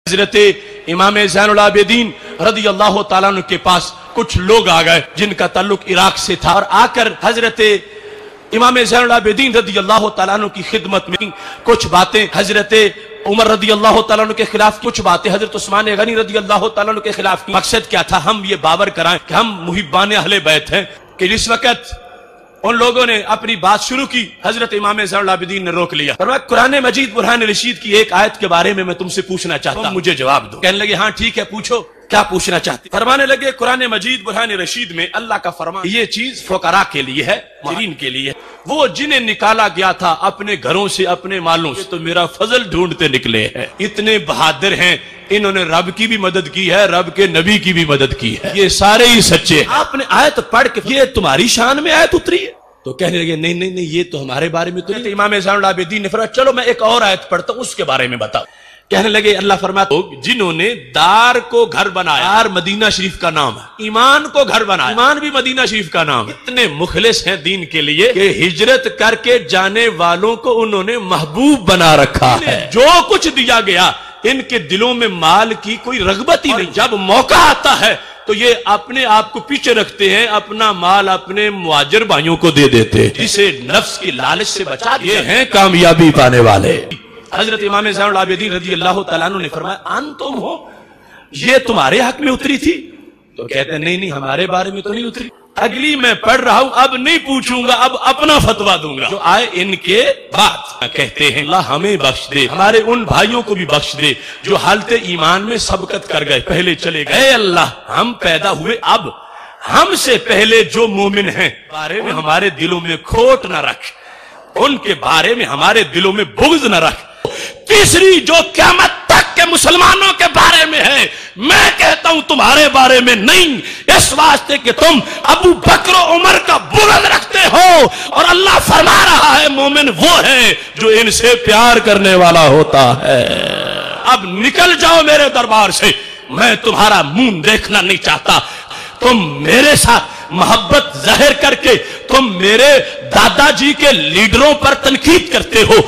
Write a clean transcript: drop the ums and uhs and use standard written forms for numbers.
حضرت امام زین العابدین رضی اللہ تعالیٰ عنہ کے پاس کچھ لوگ آ گئے جن کا تعلق عراق سے تھا، اور آ کر حضرت امام زین العابدین رضی اللہ تعالیٰ عنہ کی خدمت میں کچھ باتیں حضرت عمر رضی اللہ تعالیٰ عنہ کے خلاف، کچھ باتیں حضرت عثمان غنی رضی اللہ تعالیٰ عنہ کے خلاف کی۔ مقصد کیا تھا؟ ہم یہ باور کرائیں کہ ہم محبان اہل بیت ہیں، کہ جس وقت ان لوگوں نے اپنی بات شروع کی حضرت امام زین العابدین نے روک لیا۔ فرمایا قرآن مجید برہان رشید کی ایک آیت کے بارے میں تم سے پوچھنا چاہتا ہوں، مجھے جواب دو۔ کہنے لگے ہاں ٹھیک ہے پوچھو، کیا پوچھنا چاہتے؟ فرمانے لگے قرآن مجید برہان رشید میں اللہ کا فرمان یہ چیز فقراء کے لیے ہے، مہاجرین کے لیے، وہ جنہیں نکالا گیا تھا اپنے گھروں سے اپنے مالوں سے تو میرا فضل ڈھونڈتے نکلے ہیں، اتنے بہادر ہیں، انہوں نے رب کی بھی مدد کی ہے، رب کے نبی کی بھی مدد کی ہے، یہ سارے ہی سچے ہیں۔ آپ نے آیت پڑھ کے یہ تمہاری شان میں آیت اتری ہے؟ تو کہنے لگے نہیں نہیں نہیں، یہ تو ہمارے بارے میں تو نہیں۔ امام زین العابدین نے فرمایا چلو میں ایک اور آیت پڑھتا ہوں، اس کے بارے میں بتاؤ۔ کہنے لگے اللہ فرماتا ہے جنہوں نے دار کو گھر بنایا، دار مدینہ شریف کا نام ہے، ایمان کو گھر بنایا، ایمان بھی مدینہ شریف کا نام ہے، اتنے مخلص ہیں دین کے لیے کہ ہجرت کر کے جانے والوں کو انہوں نے محبوب بنا رکھا ہے۔ جو کچھ دیا گیا ان کے دلوں میں مال کی کوئی رغبت ہی نہیں، جب موقع آتا ہے تو یہ اپنے آپ کو پیچھے رکھتے ہیں، اپنا مال اپنے مہاجر بھائیوں کو دے دیتے ہیں، جسے نفس کی لالچ سے بچا دیا ہیں کامیابی پانے والے۔ حضرت امام زین العابدین رضی اللہ تعالیٰ عنہ نے فرمایا انتم ہو، یہ تمہارے حق میں اتری تھی؟ تو کہتے ہیں نہیں نہیں ہمارے بارے میں تو نہیں اتری، اگلی میں پڑھ رہا ہوں، اب نہیں پوچھوں گا، اب اپنا فتویٰ دوں گا جو آئے ان کے بعد۔ کہتے ہیں اللہ ہمیں بخش دے، ہمارے ان بھائیوں کو بھی بخش دے جو حالت ایمان میں سبقت کر گئے، پہلے چلے گئے۔ اے اللہ ہم پیدا ہوئے، اب ہم سے پہلے جو مومن ہیں بارے میں ہمارے دلوں میں کھوٹ نہ رکھ، ان کے بارے میں ہمارے دلوں میں بغض نہ رکھ۔ تیسری جو قیامت تک کے مسلمانوں کے بارے میں ہے، میں کہتا ہوں تمہارے بارے میں نہیں، اس واسطے کہ تم ابو بکر و عمر کا بغض رکھتے ہو، اور اللہ فرما رہا ہے مومن وہ ہے جو ان سے پیار کرنے والا ہوتا ہے۔ اب نکل جاؤ میرے دربار سے، میں تمہارا منہ دیکھنا نہیں چاہتا۔ تم میرے ساتھ محبت ظاہر کر کے تم میرے دادا جی کے لیڈروں پر تنقید کرتے ہو۔